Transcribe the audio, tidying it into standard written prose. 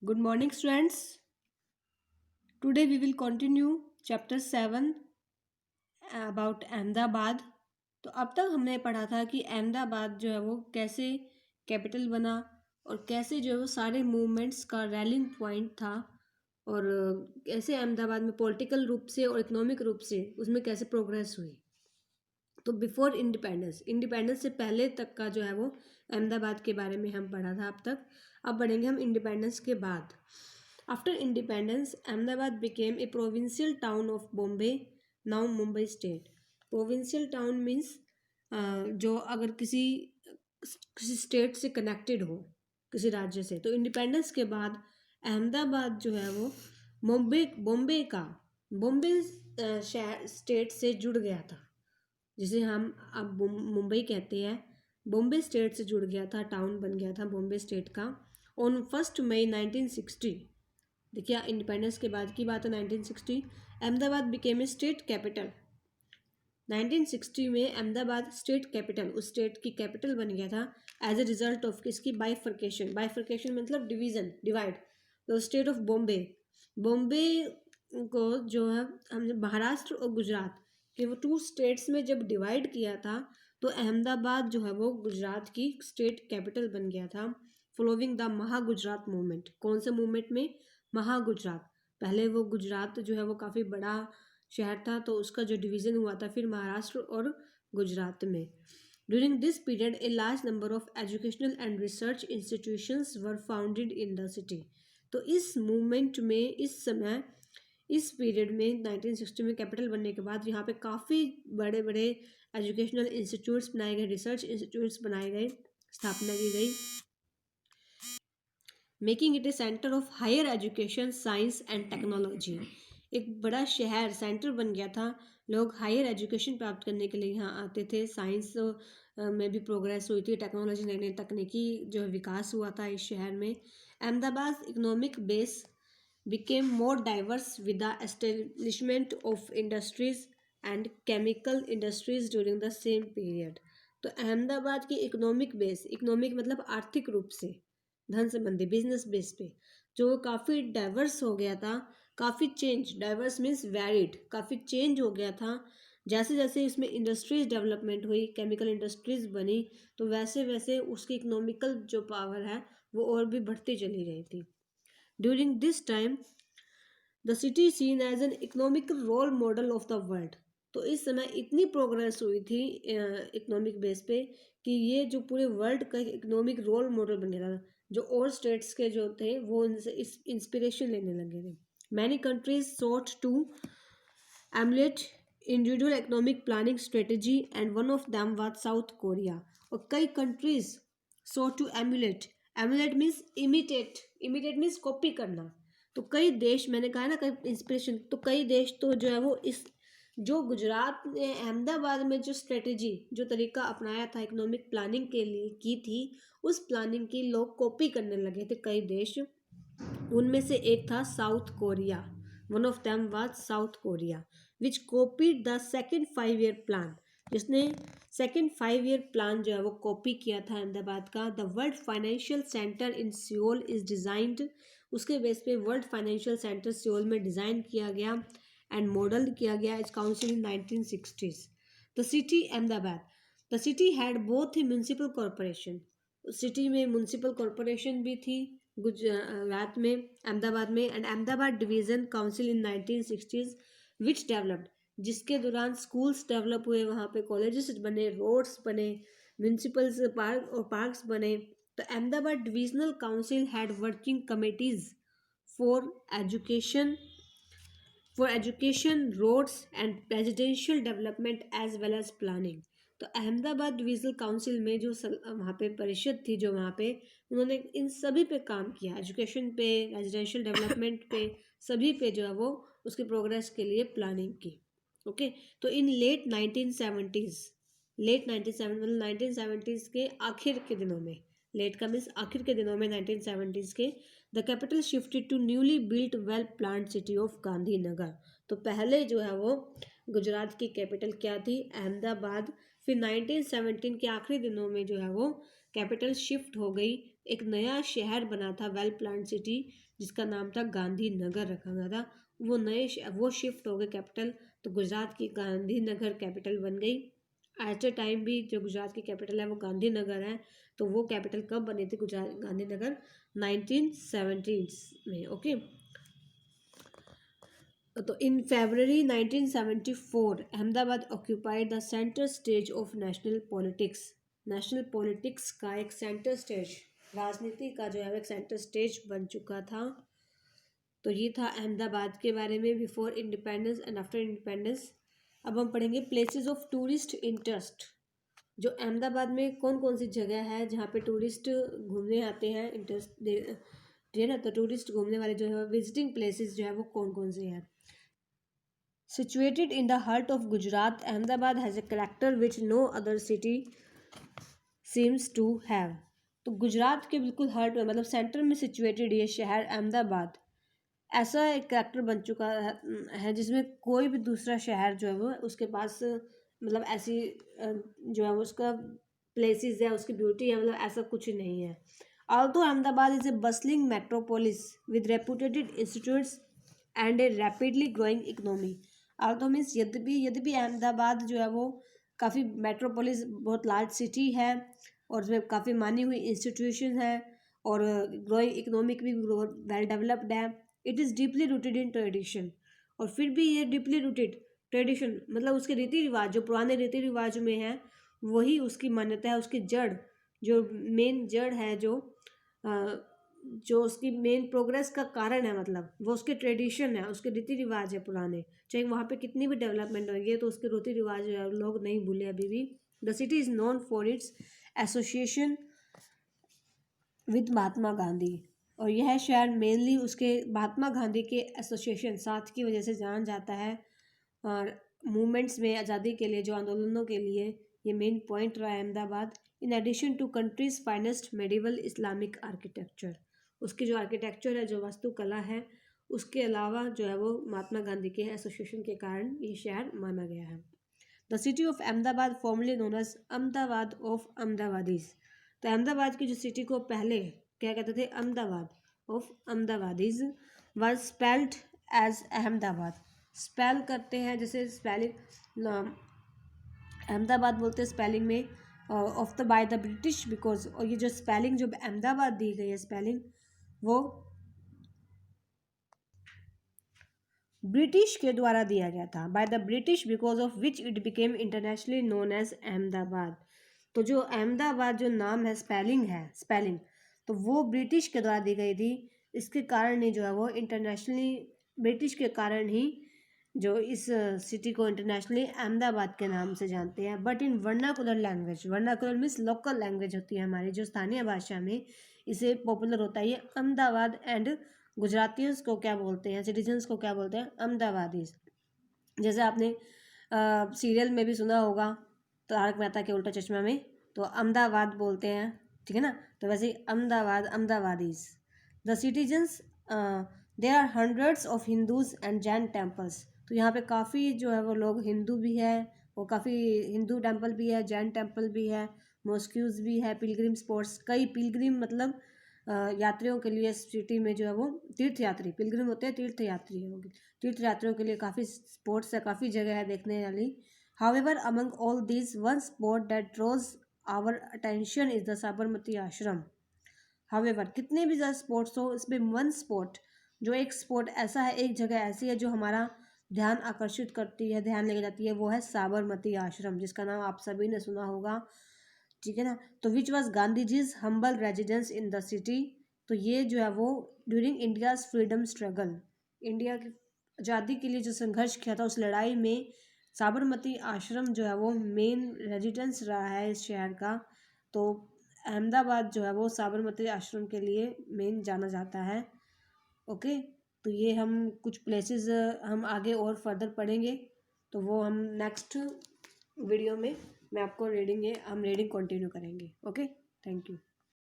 Good morning, students. Today we will continue chapter 7 about Ahmedabad. तो अब तक हमने पढ़ा था कि अहमदाबाद जो है वो कैसे कैपिटल बना और कैसे जो है वो सारे मूवमेंट्स का रैलिंग पॉइंट था और कैसे अहमदाबाद में पॉलिटिकल रूप से और इकोनॉमिक रूप से उसमें कैसे प्रोग्रेस हुई. तो बिफोर इंडिपेंडेंस से पहले तक का जो है वो अहमदाबाद के बारे में हम पढ़ा था अब तक. अब पढ़ेंगे हम इंडिपेंडेंस के बाद. After independence Ahmedabad became a provincial town of Bombay, now Mumbai state. Provincial town means जो अगर किसी स्टेट से कनेक्टेड हो, किसी राज्य से. तो इंडिपेंडेंस के बाद अहमदाबाद जो है वो बॉम्बे शहर स्टेट से जुड़ गया था, जिसे हम अब मुंबई कहते हैं. बॉम्बे स्टेट से जुड़ गया था, टाउन बन गया था बॉम्बे स्टेट का ऑन 1 मई 1960. देखिए इंडिपेंडेंस के बाद की बात है 1960. Ahmedabad became a state capital. 1960 में अहमदाबाद स्टेट कैपिटल, उस स्टेट की कैपिटल बन गया था एज ए रिजल्ट ऑफ किसकी बाइफर्केशन मतलब डिवाइड. तो स्टेट ऑफ बॉम्बे को जो है हमने महाराष्ट्र और गुजरात कि वो 2 स्टेट्स में जब डिवाइड किया था तो अहमदाबाद जो है वो गुजरात की स्टेट कैपिटल बन गया था फॉलोइंग द महागुजरात मूवमेंट. कौन से मूवमेंट में? महागुजरात. पहले वो गुजरात जो है वो काफ़ी बड़ा शहर था तो उसका जो डिवीज़न हुआ था फिर महाराष्ट्र और गुजरात में. During this period a large number of educational and research institutions were founded in the city. तो इस मूवमेंट में इस पीरियड में 1960 में कैपिटल बनने के बाद यहाँ पे काफ़ी बड़े बड़े एजुकेशनल इंस्टीट्यूट्स बनाए गए, रिसर्च इंस्टीट्यूट्स बनाए गए, स्थापना की गई, making it a centre of higher education, science and technology. एक बड़ा शहर सेंटर बन गया था. लोग हायर एजुकेशन प्राप्त करने के लिए यहाँ आते थे. साइंस में भी प्रोग्रेस हुई थी, टेक्नोलॉजी नई नई तकनीकी जो विकास हुआ था इस शहर में. Ahmedabad economic base became more diverse with the establishment of industries and chemical industries during the same period. तो अहमदाबाद की इकोनॉमिक मतलब आर्थिक रूप से धन संबंधी बिजनेस बेस पे जो काफ़ी डाइवर्स हो गया था. डाइवर्स मीन्स वैरिड, काफ़ी चेंज हो गया था. जैसे जैसे इसमें इंडस्ट्रीज डेवलपमेंट हुई, केमिकल इंडस्ट्रीज बनी, तो वैसे वैसे उसकी इकोनॉमिकल जो पावर है वो और भी बढ़ती चली गई थी. During this time, the city is seen as an economic role model of the world. तो इस समय इतनी प्रोग्रेस हुई थी इकोनॉमिक बेस पे कि ये जो पूरे वर्ल्ड का इकोनॉमिक रोल मॉडल बन गया था. जो और स्टेट्स के जो थे वो इनसे इस इंस्पिरेशन लेने लगे थे. Many countries sought to emulate individual economic planning strategy and one of them was South Korea. और कई countries sought to emulate means imitate means copy करना. तो कई देश, मैंने कहा ना कई इंस्पिरेशन, तो कई देश तो जो है वो इस जो गुजरात ने अहमदाबाद में जो स्ट्रेटेजी जो तरीका अपनाया था इकोनॉमिक प्लानिंग के लिए की थी, उस प्लानिंग की लोग कॉपी करने लगे थे कई देश. उनमें से एक था south Korea. One of them was south Korea which copied the second 5 year plan. जिसने सेकेंड 5 ईयर प्लान जो है वो कॉपी किया था अहमदाबाद का. The world financial centre in Seoul is designed. उसके बेस पे वर्ल्ड फाइनेंशियल सेंटर सियोल में डिज़ाइन किया गया एंड मॉडल किया गया इस council in 1960s. The city Ahmedabad. The city had both A municipal corporation. City में म्यूनसिपल कॉरपोरेशन भी थी गुजरात में, अहमदाबाद में, and Ahmedabad division council in 1960s which developed, जिसके दौरान स्कूल्स डेवलप हुए, वहाँ पे कॉलेजेस बने, रोड्स बने, म्यूनसिपल पार्क्स बने. तो Ahmedabad divisional council had working committees for education, roads and residential development as well as planning. तो अहमदाबाद डिविजनल काउंसिल में जो वहाँ पे परिषद थी, जो वहाँ पे उन्होंने इन सभी पे काम किया, एजुकेशन पे, रेजिडेंशियल डेवलपमेंट पे, सभी पे जो है वो उसकी प्रोग्रेस के लिए प्लानिंग की. ओके. तो इन लेट 1970s मतलब 1970s के आखिर के दिनों में, लेट का मीन्स आखिर के दिनों में 1970s के, the capital shifted to newly built well planned city of Gandhinagar. तो पहले जो है वो गुजरात की कैपिटल क्या थी? अहमदाबाद. फिर 1917 के आखिरी दिनों में जो है वो कैपिटल शिफ्ट हो गई एक नया शहर बना था, वेल प्लान्ड सिटी, जिसका नाम था गांधीनगर रखा गया था। वो शिफ्ट हो गए कैपिटल, तो गुजरात की गांधीनगर कैपिटल बन गई। एट ए टाइम भी जो गुजरात की कैपिटल है वो गांधीनगर है। तो वो कैपिटल कब बनी थी गुजरात गांधीनगर? 1970 में। ओके, तो इन फरवरी 1974 Ahmedabad occupied the centre stage of national politics. National politics का एक सेंटर स्टेज, राजनीति का जो है एक सेंटर स्टेज बन चुका था। तो ये था अहमदाबाद के बारे में before independence and after independence. अब हम पढ़ेंगे प्लेसेस ऑफ टूरिस्ट इंटरेस्ट। जो अहमदाबाद में कौन कौन सी जगह है जहाँ पे टूरिस्ट घूमने आते हैं, इंटरेस्ट है ना। तो टूरिस्ट घूमने वाले जो है विजिटिंग प्लेसेस जो है वो कौन कौन से हैं? Situated in the heart of Gujarat, Ahmedabad has a character which no other city seems to have. तो गुजरात के बिल्कुल हार्ट में, मतलब सेंटर में सिचुएटेड ये शहर अहमदाबाद ऐसा एक करैक्टर बन चुका है जिसमें कोई भी दूसरा शहर जो है वो उसके पास मतलब ऐसी जो है उसका प्लेसेस है, उसकी ब्यूटी है, मतलब ऐसा कुछ नहीं है। Although Ahmedabad is a bustling metropolis with reputed institutes and a rapidly growing economy. Although means यद्यपि अहमदाबाद जो है वो काफ़ी मेट्रोपोलिस, बहुत लार्ज सिटी है और उसमें काफ़ी मानी हुई इंस्टीट्यूशन है और ग्रोइंग इकोनॉमिक भी वेल डेवलप्ड है। It is deeply rooted in tradition. और फिर भी ये डीपली रूटेड ट्रेडिशन मतलब उसके रीति रिवाज, जो पुराने रीति रिवाज में है वही उसकी मान्यता है, उसकी जड़, जो मेन जड़ है, जो उसकी मेन प्रोग्रेस का कारण है, मतलब वो उसके ट्रेडिशन है, उसके रीति रिवाज है पुराने। चाहे वहाँ पे कितनी भी डेवलपमेंट होगी तो उसके रीति रिवाज लोग नहीं भूले अभी भी। The city is known for its association with Mahatma Gandhi. और यह शहर मेनली उसके महात्मा गांधी के एसोसिएशन साथ की वजह से जाना जाता है। और मूवमेंट्स में, आज़ादी के लिए, जो आंदोलनों के लिए ये मेन पॉइंट रहा है Ahmedabad. In addition to country's finest medieval Islamic architecture, उसकी जो आर्किटेक्चर है, जो वास्तुकला है, उसके अलावा जो है वो महात्मा गांधी के एसोसिएशन के कारण ये शहर माना गया है। The city of Ahmedabad formerly known as Ahmedabad of Ahmedabadis. तो अहमदाबाद की जो सिटी को पहले क्या कहते थे? Ahmedabad of Ahmedabadis. Was spelled as Ahmedabad. Spell करते हैं जैसे स्पेलिंग अहमदाबाद बोलते हैं स्पेलिंग में of the by the British, because, और ये जो स्पेलिंग जो अहमदाबाद दी गई है स्पेलिंग वो ब्रिटिश के द्वारा दिया गया था, by the British, because of which it became internationally known as Ahmedabad. तो जो अहमदाबाद जो नाम है, स्पेलिंग तो वो ब्रिटिश के द्वारा दी गई थी। इसके कारण ही जो है वो इंटरनेशनली, ब्रिटिश के कारण ही जो इस सिटी को इंटरनेशनली अहमदाबाद के नाम से जानते हैं। But in vernacular language, vernacular means local language होती है हमारी जो स्थानीय भाषा में, इसे पॉपुलर होता है ये अहमदाबाद। एंड गुजरातीज को क्या बोलते हैं, सिटीजन्स को क्या बोलते हैं? अहमदाबादीज। जैसे आपने सीरियल में भी सुना होगा तारक मेहता के उल्टा चश्मा में, तो अहमदाबाद बोलते हैं, ठीक है ना। तो वैसे ही Ahmedabad, Ahmedabadis. The citizens, there are hundreds of Hindus and Jain temples. तो यहाँ पे काफ़ी जो है वो लोग हिंदू भी है और काफ़ी हिंदू टेम्पल भी है, जैन टेम्पल भी है, मॉस्क्यूज भी है, पिलग्रिम स्पॉट्स, कई पिलग्रिम मतलब यात्रियों के लिए सिटी में जो है वो तीर्थयात्री, पिलग्रिम होते हैं तीर्थयात्री होंगे, तीर्थयात्रियों के लिए काफ़ी स्पॉट्स है, काफ़ी जगह है देखने वाली। However among all this one spot that draws our attention is the Sabarmati Ashram. However कितने भी ज़्यादा स्पॉट्स हो, इसमें वन स्पॉट, जो एक स्पॉट ऐसा है, एक जगह ऐसी है जो हमारा ध्यान आकर्षित करती है, ध्यान लेके जाती है, वो है साबरमती आश्रम, जिसका नाम आप सभी ने सुना होगा, ठीक है ना। तो which was Gandhi ji's humble residence in the city. तो ये जो है वो during India's freedom struggle, India की आज़ादी के लिए जो संघर्ष किया था उस लड़ाई में साबरमती आश्रम जो है वो मेन रेजिडेंस रहा है इस शहर का। तो अहमदाबाद जो है वो साबरमती आश्रम के लिए मेन जाना जाता है। ओके, तो ये हम कुछ प्लेसेस हम आगे और फर्दर पढ़ेंगे, तो वो हम नेक्स्ट वीडियो में मैं आपको हम रीडिंग कंटिन्यू करेंगे। Okay, thank you.